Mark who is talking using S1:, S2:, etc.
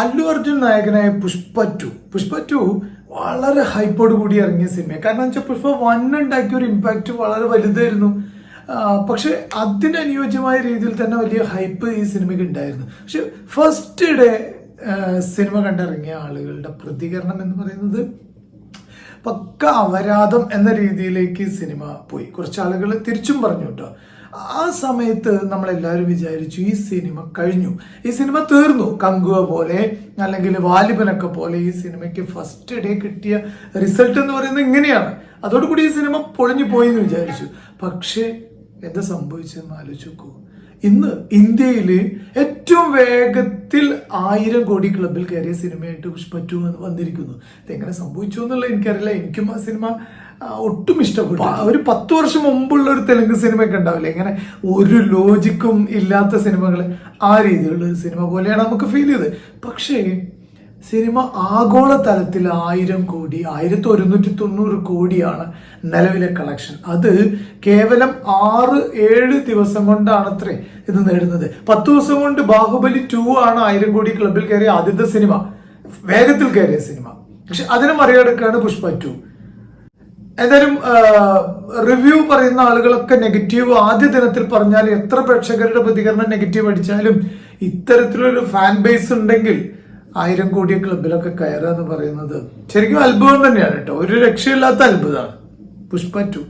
S1: അല്ലു അർജുൻ നായകനായ പുഷ്പ 2 വളരെ ഹൈപ്പോട് കൂടി ഇറങ്ങിയ സിനിമ. കാരണം വെച്ചാൽ പുഷ്പ 1 ഉണ്ടാക്കിയ ഒരു ഇമ്പാക്റ്റ് വളരെ വലുതായിരുന്നു. പക്ഷെ അതിനനുയോജ്യമായ രീതിയിൽ തന്നെ വലിയ ഹൈപ്പ് ഈ സിനിമയ്ക്ക് ഉണ്ടായിരുന്നു. പക്ഷെ ഫസ്റ്റ് ഡേ സിനിമ കണ്ടിറങ്ങിയ ആളുകളുടെ പ്രതികരണം എന്ന് പറയുന്നത് പക്ക അപരാധം എന്ന രീതിയിലേക്ക് സിനിമ പോയി. കുറച്ച് ആളുകൾ തിരിച്ചും പറഞ്ഞു കേട്ടോ. ആ സമയത്ത് നമ്മളെല്ലാവരും വിചാരിച്ചു ഈ സിനിമ കഴിഞ്ഞു, ഈ സിനിമ തീർന്നു. കങ്കുവ പോലെ അല്ലെങ്കിൽ വാലിബനൊക്കെ പോലെ ഈ സിനിമയ്ക്ക് ഫസ്റ്റ് ഡേ കിട്ടിയ റിസൾട്ട് എന്ന് പറയുന്നത് ഇങ്ങനെയാണ്, അതോടുകൂടി ഈ സിനിമ പൊളിഞ്ഞു പോയി എന്ന് വിചാരിച്ചു. പക്ഷേ എന്താ സംഭവിച്ചതെന്ന് ആലോചിച്ച് നോക്കൂ. ഇന്ന് ഇന്ത്യയിൽ ഏറ്റവും വേഗത്തിൽ 1000 കോടി ക്ലബിൽ കയറിയ സിനിമയായിട്ട് പുഷ്പ 2 വന്നിരിക്കുന്നു. ഇതെങ്ങനെ സംഭവിച്ചു എന്നുള്ള എനിക്കറിയില്ല. എനിക്കും ആ സിനിമ ഒട്ടും ഇഷ്ടപ്പെട്ടു. ഒരു 10 വർഷം മുമ്പുള്ള ഒരു തെലുങ്ക് സിനിമയൊക്കെ ഉണ്ടാവില്ലേ, ഇങ്ങനെ ഒരു ലോജിക്കും ഇല്ലാത്ത സിനിമകൾ, ആ രീതിയിലുള്ള സിനിമ പോലെയാണ് നമുക്ക് ഫീൽ ചെയ്തത്. പക്ഷേ സിനിമ ആഗോള തലത്തിൽ 1000 കോടി 1190 കോടിയാണ് നിലവിലെ കളക്ഷൻ. അത് കേവലം 6-7 ദിവസം കൊണ്ടാണത്രേ ഇത് നേടുന്നത്. 10 ദിവസം കൊണ്ട് ബാഹുബലി 2 ആണ് 1000 കോടി ക്ലബിൽ കയറിയ ആദ്യത്തെ സിനിമ, വേഗത്തിൽ കയറിയ സിനിമ. പക്ഷെ അതിനെ മറികടക്കാണ് പുഷ്പ 2. എന്തായാലും റിവ്യൂ പറയുന്ന ആളുകളൊക്കെ നെഗറ്റീവ് ആദ്യ ദിനത്തിൽ പറഞ്ഞാൽ, എത്ര പ്രേക്ഷകരുടെ പ്രതികരണം നെഗറ്റീവ് അടിച്ചാലും ഇത്തരത്തിലൊരു ഫാൻ ബേസ് ഉണ്ടെങ്കിൽ 1000 കോടി ക്ലബിലൊക്കെ കയറുക എന്ന് പറയുന്നത് ശരിക്കും അത്ഭുതം തന്നെയാണ് കേട്ടോ. ഒരു രക്ഷയില്ലാത്ത അത്ഭുതമാണ് പുഷ്പ 2.